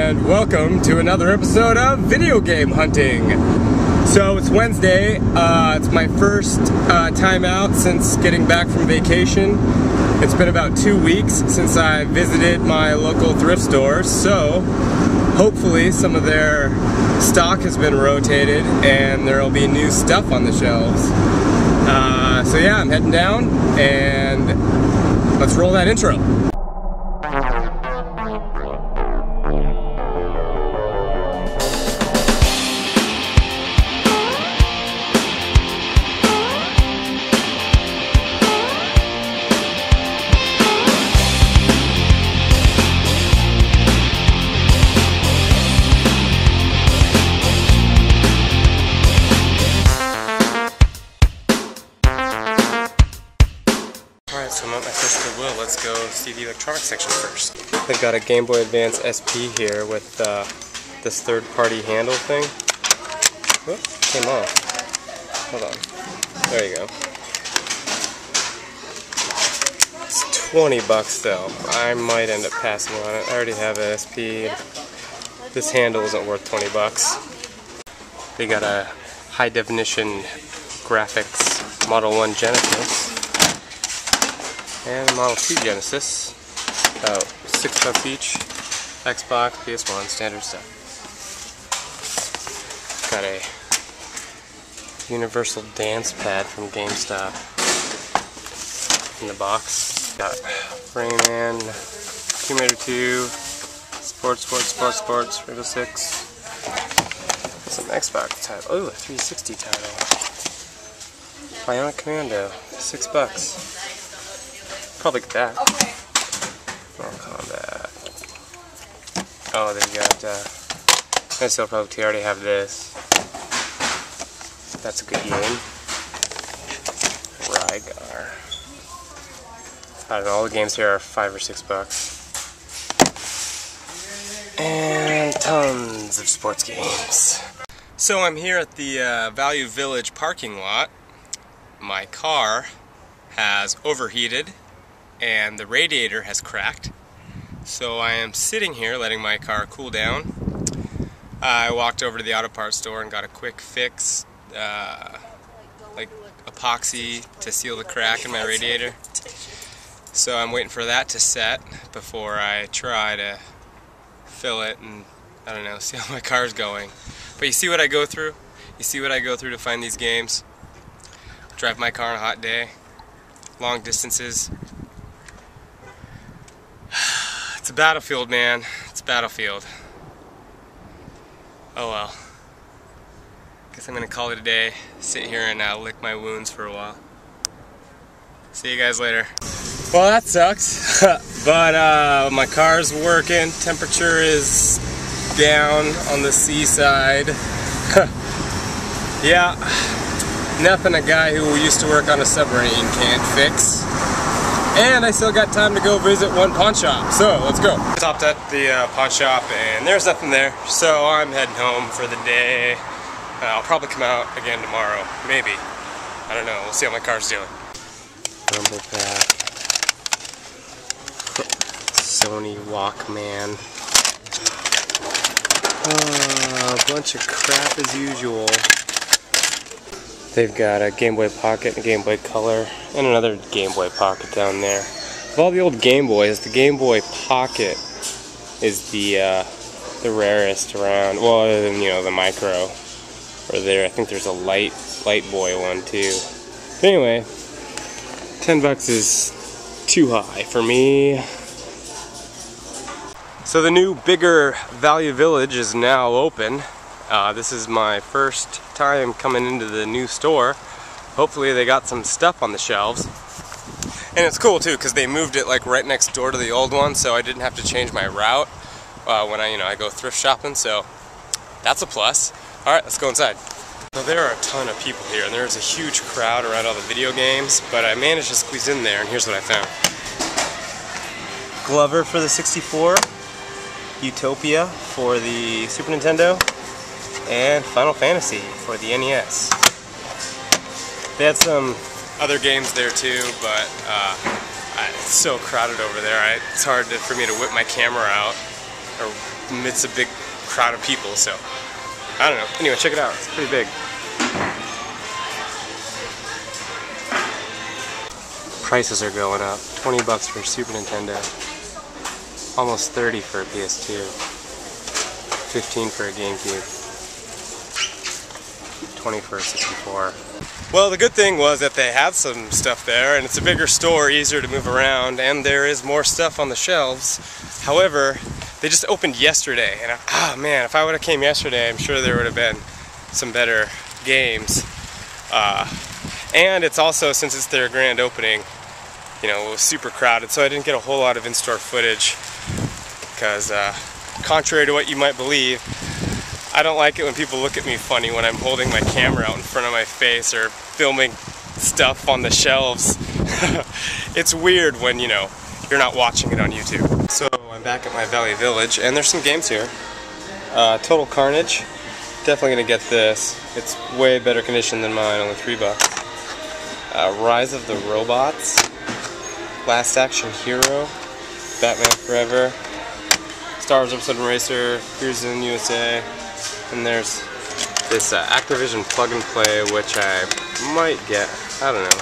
and welcome to another episode of Video Game Hunting. So it's Wednesday, it's my first time out since getting back from vacation. It's been about 2 weeks since I visited my local thrift store, so hopefully some of their stock has been rotated and there will be new stuff on the shelves. So yeah, I'm heading down and let's roll that intro. So I'm at my first Goodwill. Let's go see the electronics section first. They've got a Game Boy Advance SP here with this third-party handle thing. Whoop, came off. Hold on. There you go. It's 20 bucks though. I might end up passing on it. I already have an SP. This handle isn't worth 20 bucks. They got a high-definition graphics Model 1 Genesis. And the Model 2 Genesis, about $6 each. Xbox, PS1, standard stuff. Got a Universal Dance Pad from GameStop in the box. Got Rayman, Accumulator 2, Sports, Rainbow Six. Some Xbox title. Oh, a 360 title. Bionic Commando, $6. Probably get that. Mortal Kombat. Oh, they've got, SL Pro 2, I already have this. That's a good game. Rygar. I don't know, all the games here are $5 or $6. And tons of sports games. So I'm here at the Value Village parking lot. My car has overheated and the radiator has cracked, so I am sitting here letting my car cool down. I walked over to the auto parts store and got a quick fix, like epoxy to seal the crack in my radiator. So I'm waiting for that to set before I try to fill it and, I don't know, see how my car's going. But you see what I go through? You see what I go through to find these games? Drive my car on a hot day, long distances. It's a battlefield, man. It's a battlefield. Oh well. Guess I'm gonna call it a day. Sit here and lick my wounds for a while. See you guys later. Well, that sucks. But my car's working. Temperature is down on the seaside. Yeah. Nothing a guy who used to work on a submarine can't fix. And I still got time to go visit one pawn shop, so let's go. I stopped at the pawn shop and there's nothing there, so I'm heading home for the day. I'll probably come out again tomorrow, maybe. I don't know, we'll see how my car's doing. Rumble Pack. Sony Walkman. A bunch of crap as usual. They've got a Game Boy Pocket and a Game Boy Color and another Game Boy Pocket down there. Of all the old Game Boys, the Game Boy Pocket is the rarest around. Well, other than, you know, the Micro. Or there, I think there's a Light Boy one too. But anyway, 10 bucks is too high for me. So the new, bigger Value Village is now open. This is my first time coming into the new store. Hopefully they got some stuff on the shelves. And it's cool too, because they moved it like right next door to the old one, so I didn't have to change my route when I go thrift shopping, so that's a plus. Alright, let's go inside. So there are a ton of people here, and there's a huge crowd around all the video games, but I managed to squeeze in there, and here's what I found. Glover for the 64, Utopia for the Super Nintendo, and Final Fantasy for the NES. They had some other games there too, but it's so crowded over there. It's hard for me to whip my camera out. amidst a big crowd of people, so I don't know. Anyway, check it out. It's pretty big. Prices are going up. 20 bucks for Super Nintendo. Almost 30 for a PS2. 15 for a GameCube. 20 for a 64. Well, the good thing was that they had some stuff there, and it's a bigger store, easier to move around, and there is more stuff on the shelves. However, they just opened yesterday, and man, if I would have came yesterday, I'm sure there would have been some better games. And it's also, since it's their grand opening, you know, it was super crowded, so I didn't get a whole lot of in-store footage because, contrary to what you might believe, I don't like it when people look at me funny when I'm holding my camera out in front of my face or filming stuff on the shelves. It's weird when, you know, you're not watching it on YouTube. So I'm back at my Value Village, and there's some games here. Total Carnage. Definitely gonna get this. It's way better condition than mine, only $3. Rise of the Robots. Last Action Hero. Batman Forever. Star Wars Episode Racer. Here's in USA. And there's this Activision Plug and Play, which I might get. I don't know.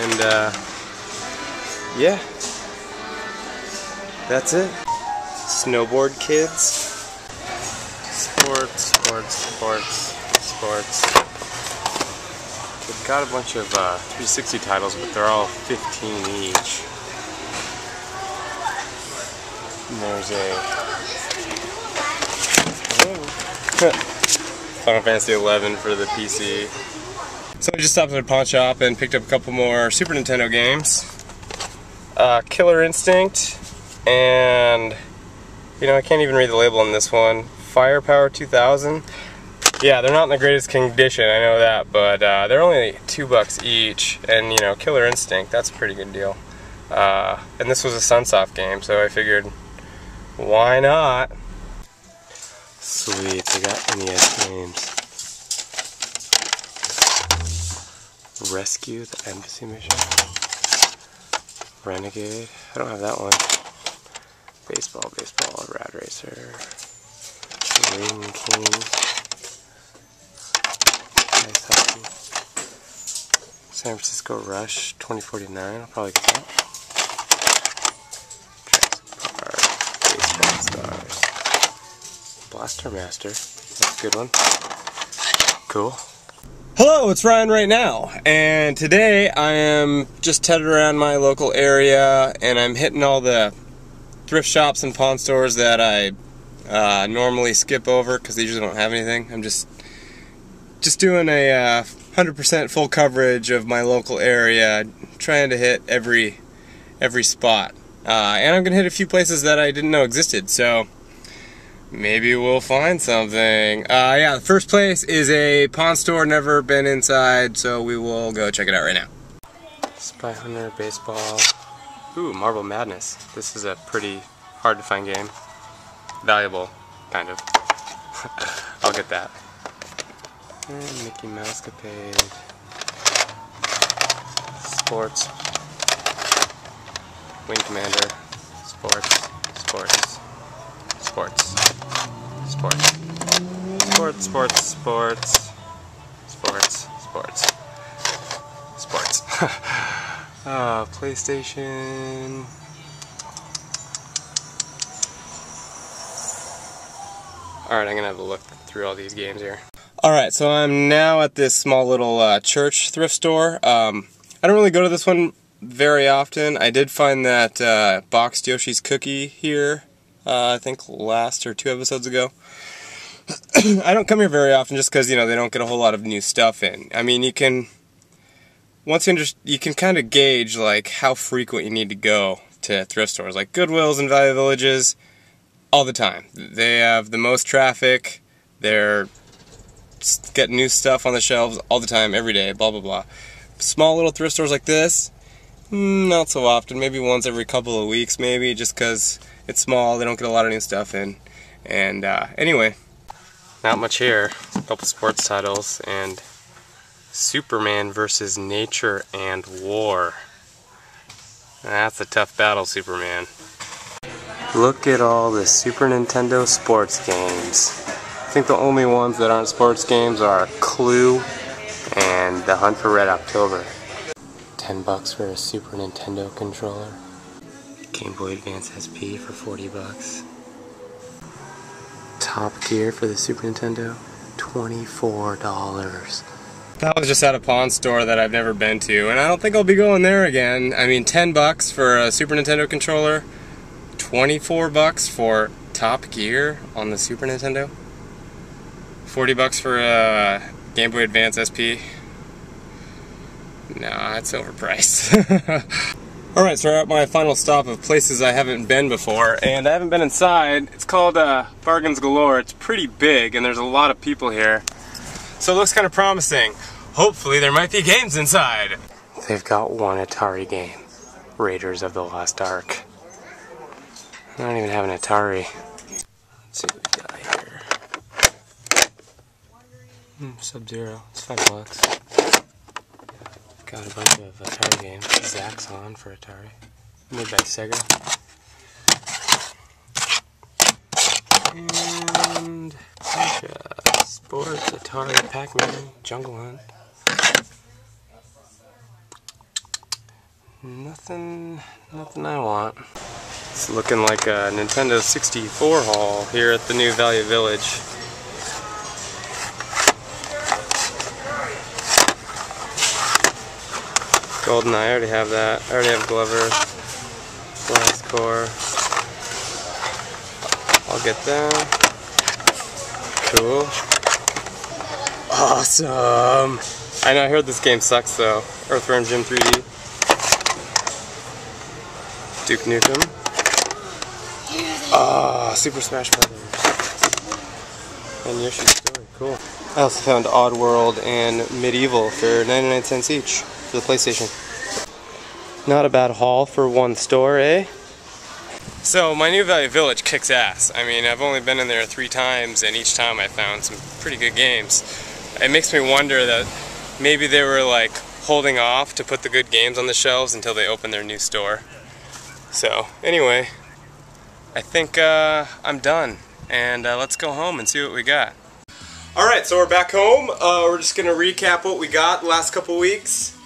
And yeah, that's it. Snowboard Kids. Sports. They've got a bunch of 360 titles, but they're all 15 each. And there's Final Fantasy 11 for the PC. So I just stopped at a pawn shop and picked up a couple more Super Nintendo games. Killer Instinct, and you know, I can't even read the label on this one. Firepower 2000. Yeah, they're not in the greatest condition, I know that, but they're only $2 each, and you know, Killer Instinct, that's a pretty good deal. And this was a Sunsoft game, so I figured, why not? Sweet, I got NES games. Rescue the Embassy Mission. Renegade, I don't have that one. Baseball, Rad Racer. Ring King. Ice Hockey. San Francisco Rush 2049, I'll probably get that. Jurassic Park, Baseball Stars. Blaster Master, that's a good one. Cool. Hello, it's Ryan right now, and today I am just headed around my local area, and I'm hitting all the thrift shops and pawn stores that I normally skip over because they usually don't have anything. I'm just doing a 100% full coverage of my local area, trying to hit every spot, and I'm gonna hit a few places that I didn't know existed. So maybe we'll find something. Yeah, the first place is a pawn store, never been inside, so we will go check it out right now. Spy Hunter, baseball. Ooh, Marble Madness. This is a pretty hard to find game. Valuable, kind of. I'll get that. And Mickey Mousecapade. Sports. Wing Commander. Sports. PlayStation. Alright, I'm gonna have a look through all these games here. Alright, so I'm now at this small little church thrift store. I don't really go to this one very often. I did find that boxed Yoshi's Cookie here, I think last or 2 episodes ago. I don't come here very often just because, you know, they don't get a whole lot of new stuff in. I mean, you can kind of gauge like how frequent you need to go to thrift stores, like Goodwills and Value Villages, all the time. They have the most traffic. They're getting new stuff on the shelves all the time, every day, blah blah blah. Small little thrift stores like this, not so often. Maybe once every couple of weeks, maybe, just because it's small. They don't get a lot of new stuff in. And anyway, not much here. A couple sports titles and Superman versus Nature and War. That's a tough battle, Superman. Look at all the Super Nintendo sports games. I think the only ones that aren't sports games are Clue and The Hunt for Red October. $10 for a Super Nintendo controller. Game Boy Advance SP for $40. Top Gear for the Super Nintendo, $24. That was just at a pawn store that I've never been to, and I don't think I'll be going there again. I mean, $10 for a Super Nintendo controller, $24 for Top Gear on the Super Nintendo, $40 for a Game Boy Advance SP. Nah, it's overpriced. Alright, so we're at my final stop of places I haven't been before, and I haven't been inside. It's called Bargains Galore. It's pretty big, and there's a lot of people here. So it looks kind of promising. Hopefully there might be games inside. They've got one Atari game, Raiders of the Lost Ark. I don't even have an Atari. Let's see what we got here. Sub-Zero, it's $5. Got a bunch of Atari games. Zaxxon for Atari, made by Sega. And Sports, Atari, Pac-Man, Jungle Hunt. Nothing I want. It's looking like a Nintendo 64 haul here at the new Value Village. GoldenEye, I already have that. I already have Glover. Blast Core. I'll get that. Cool. Awesome! I know, I heard this game sucks though. Earthworm Jim 3D. Duke Nukem. Ah, Super Smash Brothers. And Yoshi's Story, cool. I also found Oddworld and Medieval for 99 cents each for the PlayStation. Not a bad haul for one store, eh? So my new Value Village kicks ass. I mean, I've only been in there 3 times, and each time I found some pretty good games. It makes me wonder that maybe they were like holding off to put the good games on the shelves until they open their new store. So anyway, I think I'm done, and let's go home and see what we got. Alright, so we're back home. We're just going to recap what we got the last couple weeks.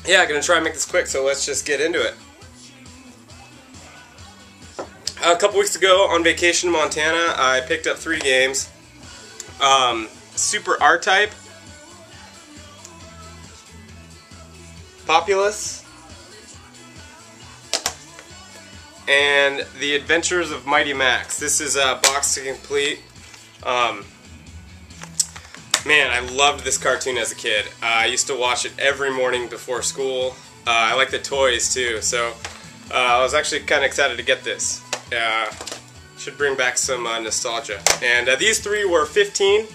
Yeah, I'm going to try and make this quick, so let's just get into it. A couple weeks ago on vacation in Montana, I picked up 3 games. Super R-Type, Populous, and The Adventures of Mighty Max. This is a box to complete. Man, I loved this cartoon as a kid. I used to watch it every morning before school. I like the toys too, so I was actually kind of excited to get this. Should bring back some nostalgia. And these 3 were $15,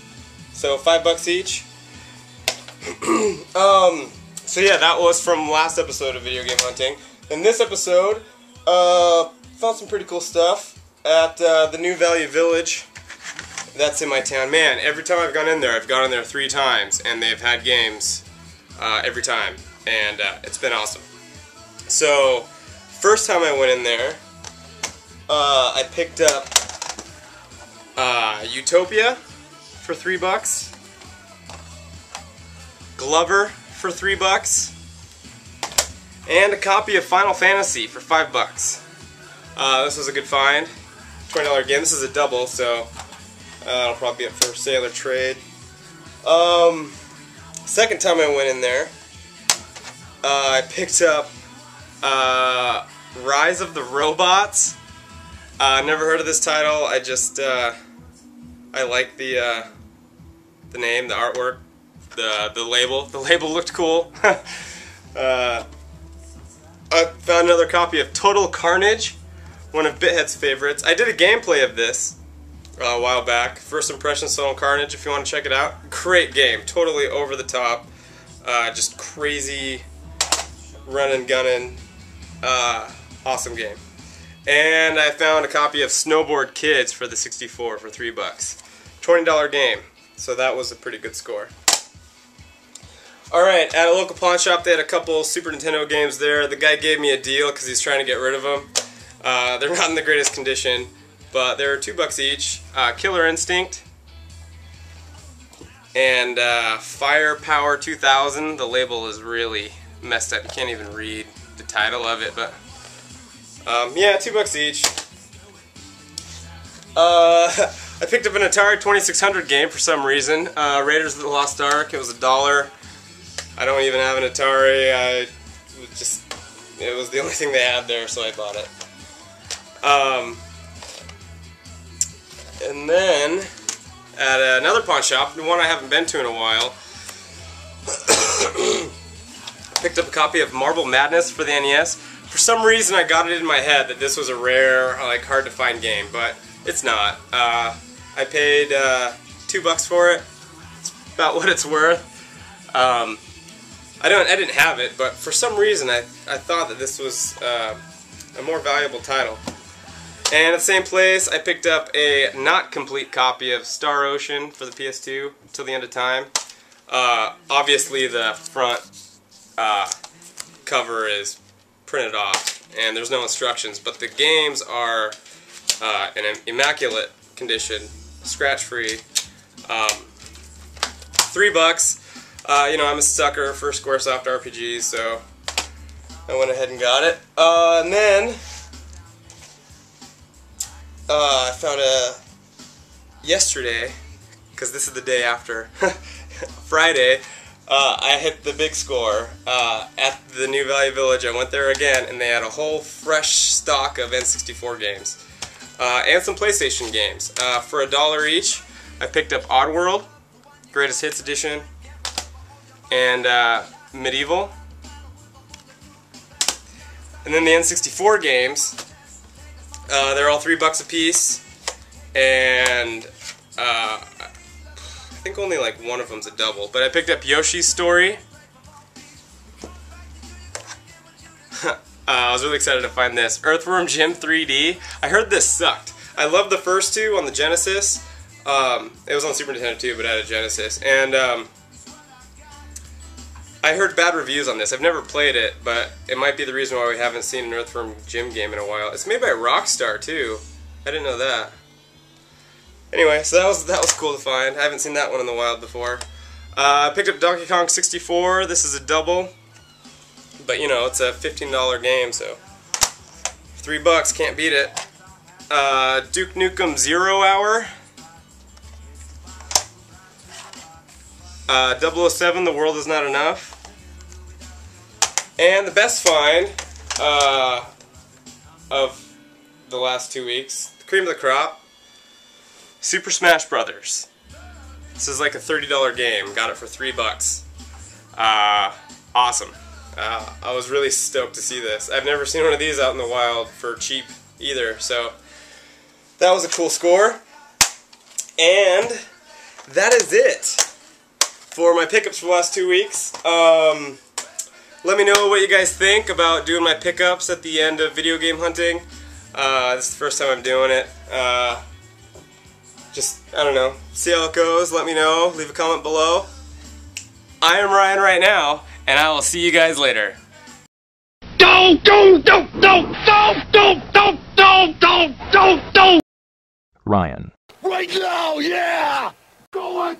so $5 each. So yeah, that was from last episode of Video Game Hunting. In this episode, found some pretty cool stuff at the new Value Village. That's in my town. Man, every time I've gone in there, I've gone in there 3 times, and they've had games every time, and it's been awesome. So, first time I went in there, I picked up Utopia for $3, Glover for $3, and a copy of Final Fantasy for $5. This was a good find. $20 game. This is a double, so it'll probably be up for sale or trade. Second time I went in there, I picked up Rise of the Robots. Never heard of this title. I just I like the name, the artwork, the label. The label looked cool. I found another copy of Total Carnage, one of BitHead's favorites. I did a gameplay of this a while back. First impressions, Total Carnage, if you want to check it out. Great game, totally over the top, just crazy running, gunning, awesome game. And I found a copy of Snowboard Kids for the 64 for $3. $20 game, so that was a pretty good score. Alright, at a local pawn shop they had a couple Super Nintendo games there. The guy gave me a deal because he's trying to get rid of them. They're not in the greatest condition, but they're $2 each. Killer Instinct and Firepower 2000. The label is really messed up. You can't even read the title of it, but yeah, $2 each. I picked up an Atari 2600 game for some reason. Raiders of the Lost Ark. It was $1. I don't even have an Atari. It was the only thing they had there, so I bought it. And then at another pawn shop, the one I haven't been to in a while, I picked up a copy of Marble Madness for the NES. For some reason, I got it in my head that this was a rare, like, hard to find game, but it's not. I paid $2 for it. It's about what it's worth. I didn't have it, but for some reason I thought that this was a more valuable title. And at the same place, I picked up a not complete copy of Star Ocean for the PS2 Till the End of Time. Obviously, the front cover is printed off, and there's no instructions, but the games are in an immaculate condition, scratch-free. $3. You know, I'm a sucker for Squaresoft RPGs, so I went ahead and got it. And then I found yesterday, because this is the day after, Friday, I hit the big score at the new Value Village. I went there again, and they had a whole fresh stock of N64 games and some PlayStation games. For $1 each, I picked up Oddworld, Greatest Hits Edition, and Medieval. And then the N64 games, they're all $3 a piece, and I think only like one of them's a double. But I picked up Yoshi's Story. I was really excited to find this. Earthworm Jim 3D. I heard this sucked. I loved the first two on the Genesis. It was on Super Nintendo too, but I had a Genesis. And I heard bad reviews on this. I've never played it, but it might be the reason why we haven't seen an Earthworm Jim game in a while. It's made by Rockstar too. I didn't know that. Anyway, so that was cool to find. I haven't seen that one in the wild before. I picked up Donkey Kong 64. This is a double, but you know, it's a $15 game, so $3, can't beat it. Duke Nukem 0 Hour. 007, The World Is Not Enough. And the best find of the last 2 weeks, the cream of the crop, Super Smash Brothers. This is like a $30 game. Got it for $3. Awesome. I was really stoked to see this. I've never seen one of these out in the wild for cheap either, so that was a cool score. And that is it for my pickups for the last 2 weeks. Let me know what you guys think about doing my pickups at the end of video game hunting. This is the first time I'm doing it. I don't know, see how it goes, let me know, leave a comment below. I am Ryan right now, and I will see you guys later. Ryan. Right now, yeah! Go on!